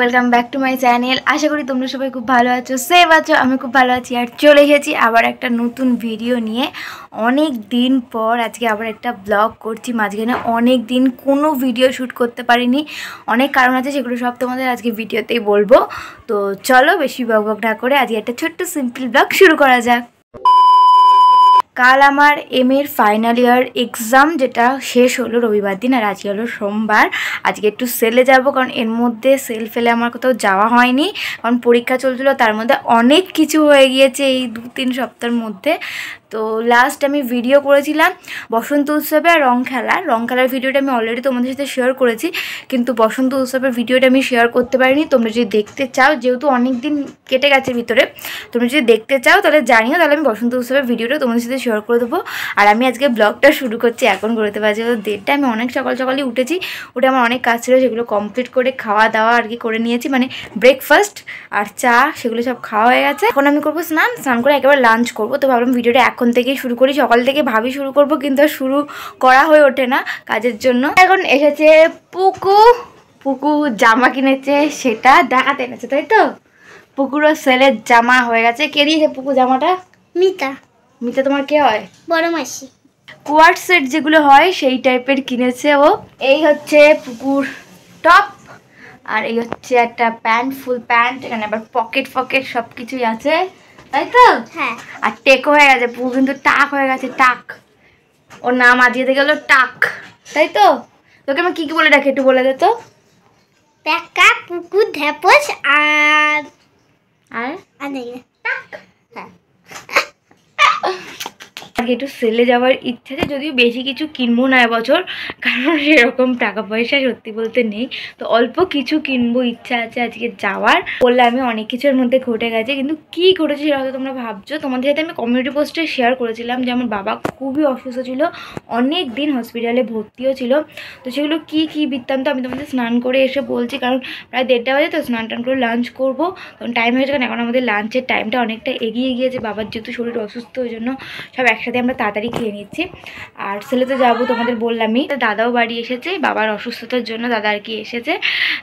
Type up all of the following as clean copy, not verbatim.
Welcome back to my channel. আশা করি তোমরা সবাই খুব ভালো আছো, সেভ আছো। আমি খুব ভালো আছি আর চলে এসেছি আবার একটা নতুন ভিডিও নিয়ে। অনেক দিন পর আজকে আবার একটা ব্লগ করছি। মাঝখানে অনেক দিন কোনো ভিডিও শ্যুট করতে পারিনি, অনেক কারণ আছে, সেগুলো সব তোমাদের আজকে ভিডিওতেই বলবো। তো চলো বেশি বকবক না করে আজকে একটা ছোট্ট সিম্পল ব্লগ শুরু করা যাক। কাল আমার এর ফাইনাল ইয়ার এক্সাম যেটা শেষ হলো রবিবার দিন, আর আজকে হলো সোমবার। আজকে একটু সেলে যাব, কারণ এর মধ্যে সেল ফেলে আমার কোথাও যাওয়া হয়নি, কারণ পরীক্ষা চলছিল। তার মধ্যে অনেক কিছু হয়ে গিয়েছে এই 2-3 সপ্তাহের মধ্যে। তো লাস্ট আমি ভিডিও করেছিলাম বসন্ত উৎসবে আর রং খেলার ভিডিওটা আমি অলরেডি তোমাদের সাথে শেয়ার করেছি, কিন্তু বসন্ত উৎসবের ভিডিওটা আমি শেয়ার করতে পারিনি। তোমরা যদি দেখতে চাও, যেহেতু অনেক দিন কেটে গেছে ভিতরে, তোমরা যদি দেখতে চাও তাহলে জানিও, তাহলে আমি বসন্ত উৎসবের ভিডিওটা তোমাদের সাথে শেয়ার করে দেবো। আর আমি আজকে ব্লগটা শুরু করছি, এখন করতে পারছি 1:30। আমি অনেক সকালই উঠেছি, উঠে আমার অনেক কাজ ছিল, সেগুলো কমপ্লিট করে খাওয়া দাওয়া আর কি করে নিয়েছি, মানে ব্রেকফাস্ট আর চা, সেগুলো সব খাওয়া হয়ে গেছে। এখন আমি করবো স্নান করে একেবারে লাঞ্চ করবো। তো ভাবলাম ভিডিওটা এখন থেকেই শুরু করি। সকাল থেকে ভাবি শুরু করব, কিন্তু আর শুরু করা হয়ে ওঠে না কাজের জন্য। এখন এসেছে পুকু জামা কিনেছে, সেটা দেখাতে এনেছে, তাই তো? পুকুরও সেলের জামা হয়ে গেছে। কে দিয়েছে পুকু জামাটা? মিতা তোমার কে হয়? বড় মাসি। কোয়ার্ট সেট যেগুলো হয় সেই টাইপের কিনেছে ও। এই হচ্ছে পুকুর টপ, আর এই হচ্ছে একটা প্যান্ট, ফুল প্যান্ট। এখানে আবার পকেট সব কিছুই আছে, তাই তো? হ্যাঁ। আর টেকও হয়ে গেছে, পুকু কিন্তু টাক হয়ে গেছে, টাক। ওর নাম আজকে থেকে হলো টাক, তাই তো? তোকে আমি কি বলে ডাকি একটু বলে দে তো। প্যাকা, পুকুর, ঢেপস আর আর টাক। হ্যাঁ। আগে একটু সেলে যাওয়ার ইচ্ছা আছে, যদিও বেশি কিছু কিনবো না এবছর, কারণ সেরকম টাকা পয়সা সত্যি বলতে নেই। তো অল্প কিছু কিনবো, ইচ্ছা আছে আজকে যাওয়ার। বললে আমি অনেক কিছুর মধ্যে ঘটে গেছে, কিন্তু কি ঘটেছে সেটা হয়তো তোমরা ভাবছো। তোমাদের সাথে আমি কমিউনিটি পোস্টে শেয়ার করেছিলাম যে আমার বাবা খুবই অসুস্থ ছিল, অনেক দিন হসপিটালে ভর্তিও ছিল। তো সেগুলো কি বৃত্তান্ত আমি তোমাদের স্নান করে এসে বলছি, কারণ প্রায় 1:30 বাজে। তো স্নান টান করে লাঞ্চ করবো, তখন টাইম হয়েছে, কারণ এখন আমাদের লাঞ্চের টাইমটা অনেকটা এগিয়ে গিয়েছে। বাবার যেহেতু শরীর অসুস্থ, ওই জন্য সব একসাথে আমরা তাড়াতাড়ি খেয়ে নিচ্ছি। আর সেলেতে যাবো তোমাদের বললামই। দাদাও বাড়ি এসেছে, বাবার অসুস্থতার জন্য দাদা আর কি এসেছে।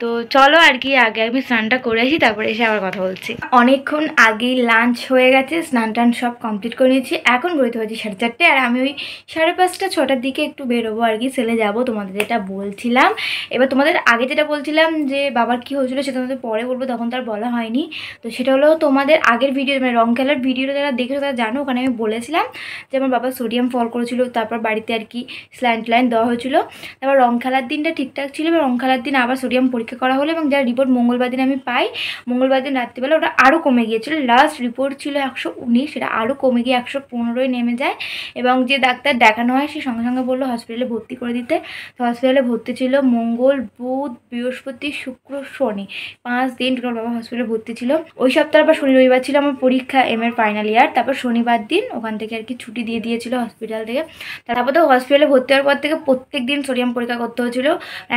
তো চলো আর কি আগে আমি স্নানটা করে আসি, তারপরে এসে আবার কথা বলছি। অনেকক্ষণ আগেই লাঞ্চ হয়ে গেছে, স্নান টান সব কমপ্লিট করে নিয়েছি। এখন ঘড়িতে বাজে 4:30, আর আমি ওই 5:30-6টার দিকে একটু বেরোবো আর কি, সেলে যাবো। তোমাদের যেটা বলছিলাম, এবার তোমাদের আগে যেটা বলছিলাম যে বাবার কি হয়েছিল সেটা তোমাদের পরে বলবো, তখন তার বলা হয়নি। তো সেটা হলো তোমাদের আগের ভিডিও, মানে রং খেলার ভিডিওটা যারা দেখেছো তারা জানো, ওখানে আমি বলেছিলাম যে আমার বাবা সোডিয়াম ফল করেছিল, তারপর বাড়িতে আর কি স্যালাইন দেওয়া হয়েছিল। তারপর রং খেলার দিনটা ঠিকঠাক ছিল, এবার রং খেলার দিন আবার সোডিয়াম পরীক্ষা করা হলো, এবং যার রিপোর্ট মঙ্গলবার দিন আমি পাই, মঙ্গলবার দিন রাত্রিবেলা ওটা আরও কমে গিয়েছিল। লাস্ট রিপোর্ট ছিল 119, সেটা আরও কমে গিয়ে 115 নেমে যায়। এবং যে ডাক্তার দেখানো হয় সে সঙ্গে সঙ্গে বললো হসপিটালে ভর্তি করে দিতে। তো হসপিটালে ভর্তি ছিল মঙ্গল, বুধ, বৃহস্পতি, শুক্র, শনি, 5 দিন টোটাল বাবা হসপিটালে ভর্তি ছিল। ওই সপ্তাহে আবার শনি রবিবার ছিল আমার পরীক্ষা এর ফাইনাল ইয়ার। তারপর শনিবার দিন ওখান থেকে আর কি ছুটি দিয়ে দিয়েছিল হসপিটাল থেকে। তারপর তো হসপিটালে ভর্তি হওয়ার পর থেকে প্রত্যেক দিন সোডিয়াম পরীক্ষা করতে হয়েছিল।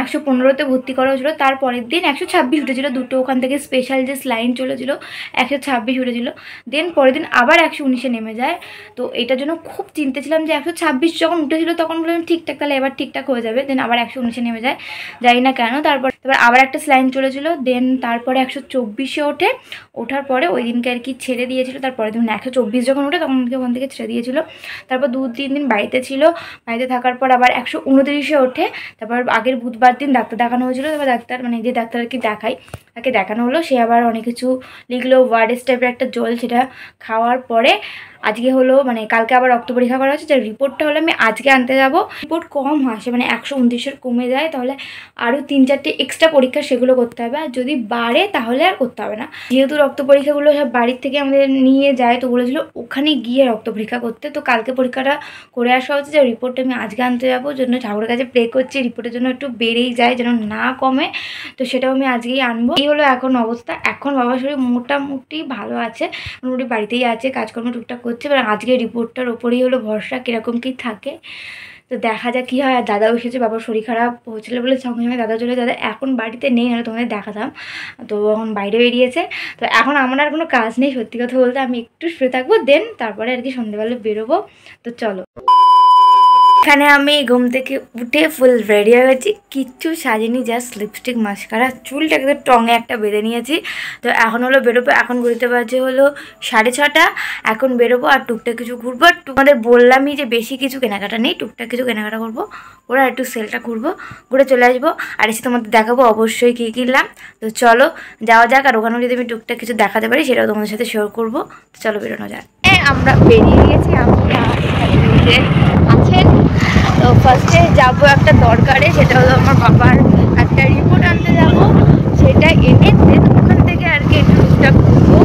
115তে ভর্তি করা হয়েছিল, তারপরের দিন 126 উঠেছিল, দুটো ওখান থেকে স্পেশাল যে স্লাইন চলেছিল 126 উঠেছিল। দেন পরের দিন আবার 119-এ নেমে যায়। তো এটার জন্য খুব চিন্তা ছিলাম যে 126 যখন উঠেছিল তখন বললাম ঠিকঠাক, তাহলে এবার ঠিকঠাক হয়ে যাবে। দেন আবার 119-এ নেমে যায়, জানি না কেন। তারপর আবার একটা স্লাইন চলেছিল, দেন তারপরে 124-এ ওঠার পরে ওই দিনকে আর কি ছেড়ে দিয়েছিল। তারপরে দিন 124 যখন ওঠে তখন ওখান থেকে ছেড়ে দিয়েছিল। তারপর 2-3 দিন বাড়িতে ছিল, বাড়িতে থাকার পর আবার 129-এ ওঠে। তারপর আগের বুধবার দিন ডাক্তার দেখানো হয়েছিল। তারপর ডাক্তার, মানে যে ডাক্তার আর কি দেখাই, তাকে দেখানো হলো, সে আবার অনেক কিছু লিখলো, ওয়ার্ডেস টাইপের একটা জল, সেটা খাওয়ার পরে আজকে হলো, মানে কালকে আবার রক্ত পরীক্ষা করা হচ্ছে, যার রিপোর্টটা হলো আমি আজকে আনতে যাবো। রিপোর্ট কম আসে, মানে 129-এর কমে যায়, তাহলে আরও 3-4টে এক্সট্রা পরীক্ষা সেগুলো করতে হবে, আর যদি বাড়ে তাহলে আর করতে হবে না। যেহেতু রক্ত পরীক্ষাগুলো সব বাড়ির থেকে আমাদের নিয়ে যায়, তো বলেছিল ওখানে গিয়ে রক্ত পরীক্ষা করতে। তো কালকে পরীক্ষাটা করে আসা হচ্ছে, যে রিপোর্টটা আমি আজকে আনতে যাবো, জন্য ঠাকুরের কাছে প্রে করছি রিপোর্টের জন্য একটু বেড়েই যায়, যেন না কমে। তো সেটাও আমি আজকেই আনবো। এই হলো এখন অবস্থা। এখন বাবার শরীর মোটামুটি ভালো আছে, মোটামুটি বাড়িতেই আছে, কাজকর্ম টুকটাক করছে। এবার আজকে রিপোর্টটার ওপরেই হলো ভরসা, কীরকম কী থাকে। তো দেখা যাক কী হয়। আর দাদাও এসেছে, বাবার শরীর খারাপ হচ্ছিল বলে সঙ্গে সঙ্গে দাদা চলে, দাদা এখন বাড়িতে নেই, না তোমাদের দেখাতাম। তো এখন বাইরে বেরিয়েছে। তো এখন আমার আর কোনো কাজ নেই, সত্যি কথা বলতে। আমি একটু শুয়ে থাকবো, দেন তারপরে আর কি সন্ধ্যেবেলা বেরোবো। তো চলো, এখানে আমি ঘুম থেকে উঠে ফুল রেডি হয়ে গেছি, কিচ্ছু সাজিনি, জাস্ট লিপস্টিক মাস্কারা, চুলটা একদম টঙে একটা বেঁধে নিয়েছি। তো এখন হলো বেরোবো, এখন ঘুরতে পারছে হলো 6:30, এখন বেরোবো আর টুকটাক কিছু ঘুরবো। তোমাদের বললামই যে বেশি কিছু কেনাকাটা নেই, টুকটাক কিছু কেনাকাটা করবো, ওরা একটু সেলটা ঘুরবো, ঘুরে চলে আসবো আর এসে তোমাদের দেখাবো অবশ্যই কী কিনলাম। তো চলো যাওয়া যাক, আর ওখানেও যদি আমি টুকটাক কিছু দেখাতে পারি সেটাও তোমাদের সাথে শেয়ার করবো। তো চলো বেরোনো যাক। আমরা বেরিয়ে গেছি, আমরা আছেন। তো ফার্স্টে যাবো একটা দরকারে, সেটা হলো আমার বাবার একটা রিপোর্ট আনতে যাবো, সেটা এনে দেন ওখান থেকে আর কি একটু টুকটাক করবো।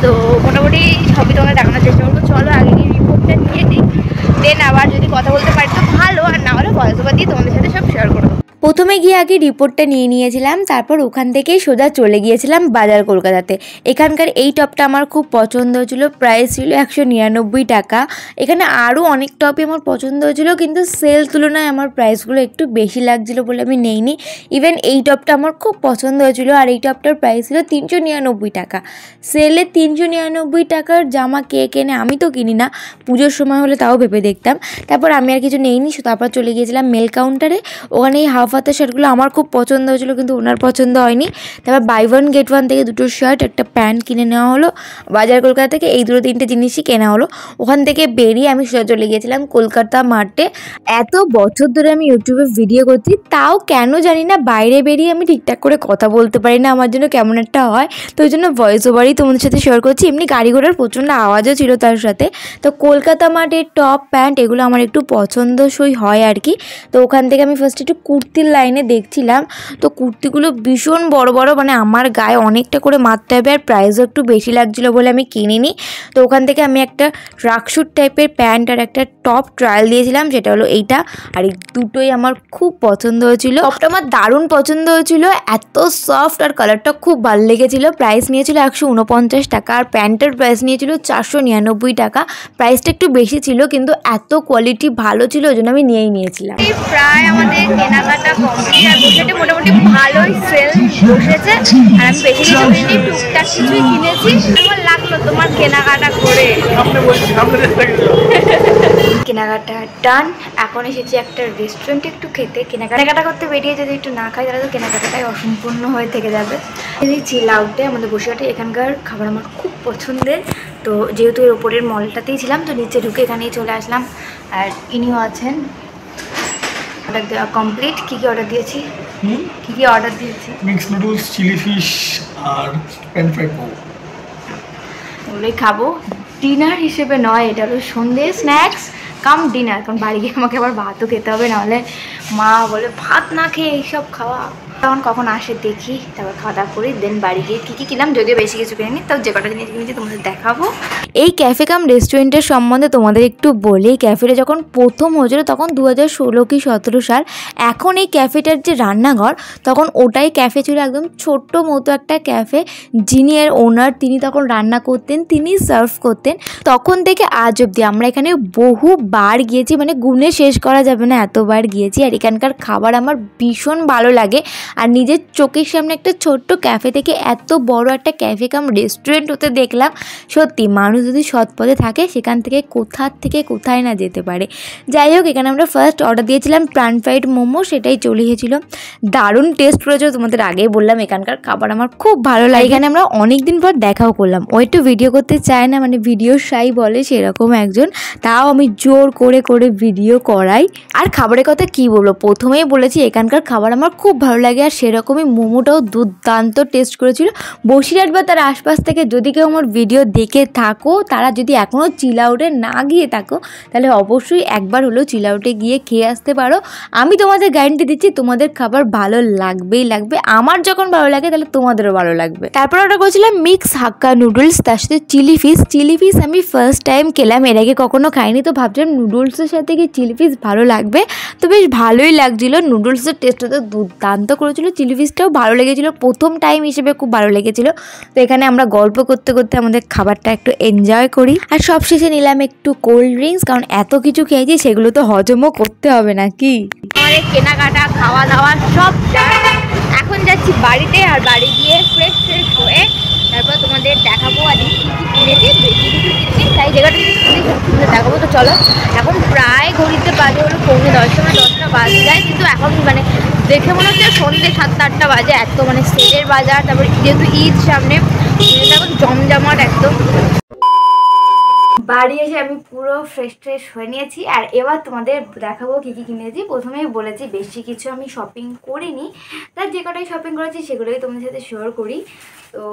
তো মোটামুটি সবই তোমাদের দেখানোর চেষ্টা করবো। চলো আগে গিয়ে রিপোর্টটা নিয়ে দিই, দেন আবার যদি কথা বলতে পারি তো ভালো, আর না হলে ভয়েস দিয়ে তোমাদের সাথে সব শেয়ার করবো। প্রথমে গিয়ে আগে রিপোর্টটা নিয়ে নিয়েছিলাম, তারপর ওখান থেকেই সোজা চলে গিয়েছিলাম বাজার কলকাতাতে। এখানকার এই টপটা আমার খুব পছন্দ হয়েছিল, প্রাইস ছিল 199 টাকা। এখানে আরও অনেক টপই আমার পছন্দ হয়েছিল, কিন্তু সেল তুলনায় আমার প্রাইসগুলো একটু বেশি লাগছিলো বলে আমি নেইনি। ইভেন এই টপটা আমার খুব পছন্দ হয়েছিল, আর এই টপটার প্রাইস ছিল 399 টাকা। সেলে 399 টাকার জামা কে কেনে, আমি তো কিনি না, পুজোর সময় হলে তাও ভেবে দেখতাম। তারপর আমি আর কিছু নেইনি, তারপর চলে গিয়েছিলাম মেল কাউন্টারে। ওখানে এই হাফ হাতের শার্টগুলো আমার খুব পছন্দ হয়েছিল, কিন্তু ওনার পছন্দ হয়নি। তারপর বাই ওয়ান গেট ওয়ান থেকে 2টো শার্ট একটা প্যান্ট কিনে নেওয়া হলো বাজার কলকাতা থেকে। এই 2-3টে জিনিসই কেনা হলো। ওখান থেকে বেরিয়ে আমি সোজা চলে গিয়েছিলাম কলকাতা মার্টে। এত বছর ধরে আমি ইউটিউবে ভিডিও করছি, তাও কেন জানি না বাইরে বেরিয়ে আমি ঠিকঠাক করে কথা বলতে পারি না, আমার জন্য কেমন একটা হয়। তো ওই জন্য ভয়েস ওভারই তোমাদের সাথে শেয়ার করছি। এমনি গাড়ি ঘোড়ার প্রচণ্ড আওয়াজও ছিল তার সাথে। তো কলকাতা মার্টের টপ প্যান্ট এগুলো আমার একটু পছন্দসই হয় আর কি। তো ওখান থেকে আমি ফার্স্ট একটু কুর্তির লাইনে দেখছিলাম। তো কুর্তিগুলো ভীষণ বড় বড়, মানে আমার গায়ে অনেকটা করে মারতে হবে, আর প্রাইসও একটু বেশি লাগছিলো বলে আমি কিনিনি। তো ওখান থেকে আমি একটা ট্রাকস্যুট টাইপের প্যান্ট আর একটা টপ ট্রায়াল দিয়েছিলাম, সেটা হলো এইটা। আর এই দুটোই আমার খুব পছন্দ হয়েছিল। টপটা আমার দারুণ পছন্দ হয়েছিল, এত সফট আর কালারটা খুব ভালো লেগেছিলো। প্রাইস নিয়েছিল 149 টাকা, আর প্যান্টের প্রাইস নিয়েছিল 499 টাকা। প্রাইসটা একটু বেশি ছিল, কিন্তু এত কোয়ালিটি ভালো ছিল, ওই জন্য আমি নিয়েই নিয়েছিলাম। প্রায় আমাদের কেনাকাটা কমপ্লিট, আর বসেতে মোটামুটি ভালোই সেল বসেছে। আর আমি বেশি কিছু কিনি, টুকটাক কিছুই কিনেছি। কেমন লাগলো তোমার কেনাকাটা করে? কেনাকাটা ডান। এখন এসেছি একটা রেস্টুরেন্টে একটু খেতে। কেনাকাটা করতে বেরিয়ে যদি একটু না খাই তাহলে তো কেনাকাটাটাই অসম্পূর্ণ হয়ে থেকে যাবে। এই চিল আউটে আমাদের বসিরহাটে এখানকার খাবার আমার খুব পছন্দের। তো যেহেতু এর ওপরের মলটাতেই ছিলাম, তো নিচে ঢুকে এখানেই চলে আসলাম। আর ইনিও আছেন। অর্ডার দেওয়া কমপ্লিট। কী কী অর্ডার দিয়েছি? কী অর্ডার দিয়েছি? মিক্স নুডলস, চিলি ফিশ আর প্যান ফ্রাইড মোমো। ওগুলোই খাবো, ডিনার হিসেবে নয়। এটা হলো সন্ধ্যে স্ন্যাক্স কাম ডিনার, কারণ বাড়ি গিয়ে আমাকে আবার ভাতও খেতে হবে, নাহলে মা বলে ভাত না খেয়ে এইসব খাওয়া। তখন কখন আসে দেখি, তারপর খাওয়া দাওয়া করি, দেন বাড়ি গিয়ে কী কী কিনলাম, যদিও বেশি কিছু কিনিনি, তাও যে কটা জিনিস কিনেছি তোমাদের দেখাবো। এই ক্যাফে কাম রেস্টুরেন্টের সম্বন্ধে তোমাদের একটু বলি। ক্যাফেটা যখন প্রথম হয়েছিল তখন 2016 কি 17 সাল। এখন এই ক্যাফেটার যে রান্নাঘর, তখন ওটাই ক্যাফে ছিল, একদম ছোট্ট মতো একটা ক্যাফে। যিনি এর ওনার, তিনি তখন রান্না করতেন, তিনি সার্ভ করতেন। তখন থেকে আজ অবধি আমরা এখানে বহুবার গিয়েছি, মানে গুণে শেষ করা যাবে না, এতবার গিয়েছি। আর এখানকার খাবার আমার ভীষণ ভালো লাগে। আর নিজের চোখের সামনে একটা ছোট্ট ক্যাফে থেকে এত বড় একটা ক্যাফে কাম রেস্টুরেন্ট হতে দেখলাম। সত্যি মানুষ যদি সৎ পথে থাকে, সেখান থেকে কোথায় না যেতে পারে। যাই হোক, এখানে আমরা ফার্স্ট অর্ডার দিয়েছিলাম প্যান ফ্রাইড মোমো, সেটাই চলে এসেছিলো। দারুণ টেস্ট করেছিল, তোমাদের আগেই বললাম এখানকার খাবার আমার খুব ভালো লাগে। এখানে আমরা অনেক দিন পর দেখাও করলাম। ও একটু ভিডিও করতে চায় না, মানে ভিডিও শাই বলে, সেরকম একজন। তাও আমি জোর করে ভিডিও করাই। আর খাবারের কথা কি বলবো, প্রথমেই বলেছি এখানকার খাবার আমার খুব ভালো লাগে। আর সেরকমই মোমোটাও দুর্দান্ত টেস্ট করেছিল। বসিরহাট বা তার আশপাশ থেকে যদি কেউ আমার ভিডিও দেখে থাকো, তারা যদি এখনও চিল আউটে না গিয়ে থাকো, তাহলে অবশ্যই একবার হলেও চিল আউটে গিয়ে খেয়ে আসতে পারো। আমি তোমাদের গ্যারান্টি দিচ্ছি তোমাদের খাবার ভালো লাগবেই লাগবে। আমার যখন ভালো লাগে তাহলে তোমাদেরও ভালো লাগবে। তারপর অর্ডার করেছিলাম মিক্স হাক্কা নুডলস, তার সাথে চিলি ফিশ আমি ফার্স্ট টাইম খেলাম, এর আগে কখনো খাইনি। তো ভাবছিলাম নুডলসের সাথে কি চিলি ফিশ ভালো লাগবে, তো বেশ ভালোই লাগছিলো। নুডলসের টেস্টটা তো দুর্দান্ত করেছিল, চিলি ফিশটাও ভালো লেগেছিলো, প্রথম টাইম হিসেবে খুব ভালো লেগেছিলো। তো এখানে আমরা গল্প করতে করতে আমাদের খাবারটা একটু এনজয় করি। আর সবশেষে নিলাম একটু কোল্ড ড্রিঙ্কস, কারণ এত কিছু খেয়েছি সেগুলো তো হজমও করতে হবে নাকি। আমাদের কেনাকাটা খাওয়া দাওয়া সব এখন যাচ্ছি বাড়িতে। আর বাড়ি গিয়ে ফ্রেশ হয়ে তারপর তোমাদের দেখাবো আজকে কী কী কিনেছি, বেশি কিছু কিনেছি তাই জায়গাটা তোমাদের দেখাবো। তো চলো, এখন প্রায় ঘড়িতে বাজে হলো 9:45, 10টা বাজে যায়, কিন্তু এখন মানে দেখে মনে হচ্ছে সন্ধ্যে 7-8টা বাজে, এত মানে সেলের বাজার। তারপর যেহেতু ঈদ সামনে, এখন জমজমাট একদম। বাড়ি এসে আমি পুরো ফ্রেশ হয়ে নিয়েছি, আর এবার তোমাদের দেখাবো কী কী কিনেছি। প্রথমেই বলেছি বেশি কিছু আমি শপিং করিনি, তার যে কটাই শপিং করেছি সেগুলোই তোমাদের সাথে শেয়ার করি। তো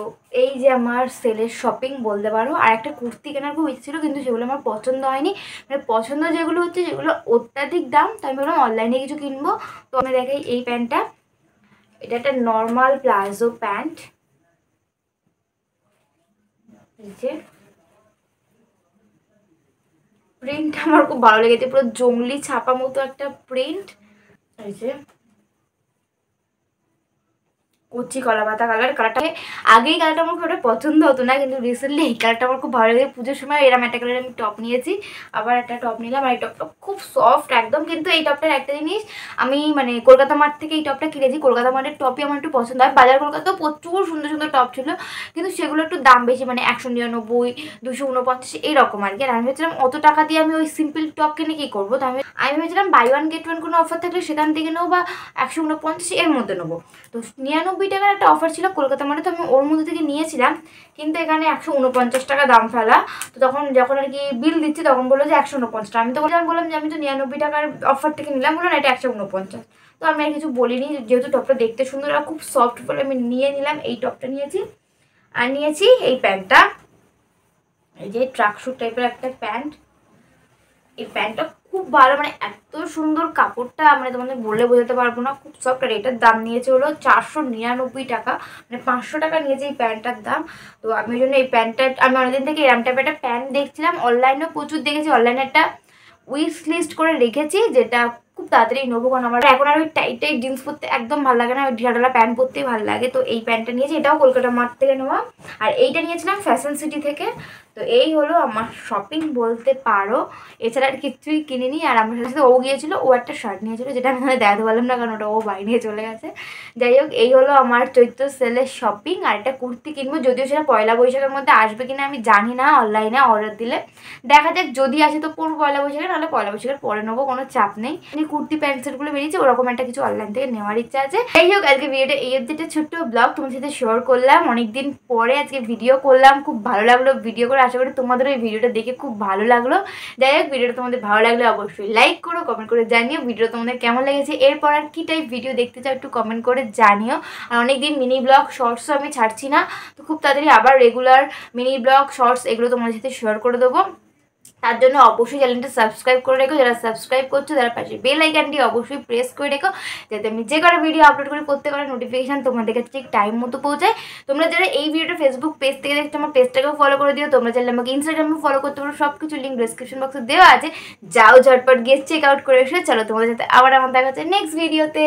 এই যে আমার সেলের শপিং বলতে পারো। আর একটা কুর্তি কেনার খুব ইচ্ছে ছিল, কিন্তু সেগুলো আমার পছন্দ হয়নি। মানে পছন্দ যেগুলো হচ্ছে যেগুলো অত্যাধিক দাম, তো আমি ভাবলাম অনলাইনে কিছু কিনবো। তো আমি দেখাই এই প্যান্টটা, এটা একটা নর্মাল প্লাজো প্যান্ট, এই যে প্রিন্ট আমার খুব ভালো লেগেছে, পুরো জংলি ছাপা মতো একটা প্রিন্ট। এই যে কচি কলা পাতা কালারটা, আগেই কালারটা আমার খুব একটা পছন্দ হতো না, কিন্তু রিসেন্টলি এই কালারটা আমার খুব ভালো লাগে। পুজোর সময় এরকম একটা কালার আমি টপ নিয়েছি, আবার একটা টপ নিলাম, আর এই টপটা খুব সফট একদম। কিন্তু এই টপটার একটা জিনিস, আমি মানে কলকাতা মার্ট থেকে এই টপটা কিনেছি। কলকাতা মার্টের টপই আমার একটু পছন্দ হয়। বাজার কলকাতাও প্রচুর সুন্দর সুন্দর টপ ছিল, কিন্তু সেগুলো একটু দাম বেশি, মানে 199, 249 এইরকম আর কি। আর আমি ভেবেছিলাম অত টাকা দিয়ে আমি ওই সিম্পল টপ কিনে কী করবো, তো আমি ভেবেছিলাম বাই ওয়ান গেট ওয়ান কোনো অফার থাকলে সেখান থেকে নেবো, বা 149 এর মধ্যে নেবো। তো 99 টাকার একটা অফার ছিল কলকাতা মার্টে, তো আমি ওর মধ্যে থেকে নিয়েছিলাম। কিন্তু এখানে 149 টাকা দাম ফেলা। তো তখন যখন আর কি বিল দিচ্ছি তখন বললো যে 149 টাকা। আমি তো বললাম যে আমি তো 99 টাকার অফার থেকে নিলাম, বললো না এটা 149। তো আমি আর কিছু বলিনি, যেহেতু টপটা দেখতে সুন্দর আর খুব সফট বলে আমি নিয়ে নিলাম। এই টপটা নিয়েছি, আর নিয়েছি এই প্যান্টটা, এই যে ট্রাকস্যুট টাইপের একটা প্যান্ট। এই প্যান্টটা খুব ভালো, মানে এত সুন্দর কাপড়টা, মানে তোমাদের বলে বোঝাতে পারবো না, খুব সফট। আর এটার দাম নিয়েছে হলো 499 টাকা, মানে 500 টাকা নিয়েছে এই প্যান্টটার দাম। তো আমি ওই জন্য এই প্যান্টটা, আমি অনেকদিন থেকে এরম টাইপের একটা প্যান্ট দেখছিলাম, অনলাইনেও প্রচুর দেখেছি, অনলাইনে একটা উইশ লিস্ট করে রেখেছি, যেটা খুব তাড়াতাড়ি নেবো। কারণ আমার এখন আর ওই টাইট টাইট জিন্স পরতে একদম ভালো লাগে না, ওই ঢিলাঢালা প্যান্ট পরতেই ভালো লাগে। তো এই প্যান্টটা নিয়েছি, এটাও কলকাতা মার্ট থেকে নেওয়া, আর এইটা নিয়েছিলাম ফ্যাশন সিটি থেকে। তো এই হলো আমার শপিং বলতে পারো, এছাড়া আর কিছুই কিনিনি। আর আমার সাথে ও গিয়েছিলো, ও একটা শার্ট নিয়েছিল, যেটা আমি দেখাতে পারলাম না কারণ ওটা ও বাড়ি নিয়ে চলে গেছে। যাই হোক, এই হলো আমার চৈত্র সেলের শপিং। আর একটা কুর্তি কিনবো, যদিও সেটা পয়লা বৈশাখের মধ্যে আসবে কিনা আমি জানি না, অনলাইনে অর্ডার দিলে দেখা যাক, যদি আসে তো পরবো পয়লা বৈশাখে, নাহলে পয়লা বৈশাখের পরে নেবো, কোনো চাপ নেই। কুর্তি প্যান্ট সেটগুলো বেরিয়েছে, ওরকম একটা কিছু অনলাইন থেকে নেওয়ার ইচ্ছা আছে। যাই হোক, আজকে ভিডিওটা এই অবধি, একটা ছোট্ট ব্লগ তোমার সাথে শেয়ার করলাম, অনেকদিন পরে আজকে ভিডিও করলাম, খুব ভালো লাগলো ভিডিও করে। আশা করি তোমাদের এই ভিডিওটা দেখে খুব ভালো লাগলো। যাই হোক, ভিডিওটা তোমাদের ভালো লাগলে অবশ্যই লাইক করো, কমেন্ট করে জানিও ভিডিও তোমাদের কেমন লেগেছে। এরপর আর কি টাইপ ভিডিও দেখতে চাও একটু কমেন্ট করে জানিও। আর অনেকদিন মিনি ব্লগ শর্টসও আমি ছাড়ছি না, তো খুব তাড়াতাড়ি আবার রেগুলার মিনি ব্লগ শর্টস এগুলো তোমাদের সাথে শেয়ার করে দেবো। তার জন্য অবশ্যই চ্যানেলটা সাবস্ক্রাইব করে রেখো, যারা সাবস্ক্রাইব করছো তারা পাশে বেল আইকনটি অবশ্যই প্রেস করে রেখো, যাতে আমি যে কোনো ভিডিও আপলোড করি প্রত্যেকটা নোটিফিকেশান তোমাদের কাছে ঠিক টাইম মতো পৌঁছায়। তোমরা যারা এই ভিডিওটা ফেসবুক পেজ থেকে দেখছো, আমার পেজটাকেও ফলো করে দিও। তোমরা চাইলে আমাকে ইনস্টাগ্রামে ফলো করতে পারো, সব কিছু লিঙ্ক ডিসক্রিপশন বক্সে দেওয়া আছে, যাও ঝটপট গিয়ে চেক আউট করে এসে। চলো, তোমাদের সাথে আবার আমার দেখা হচ্ছে নেক্সট ভিডিওতে।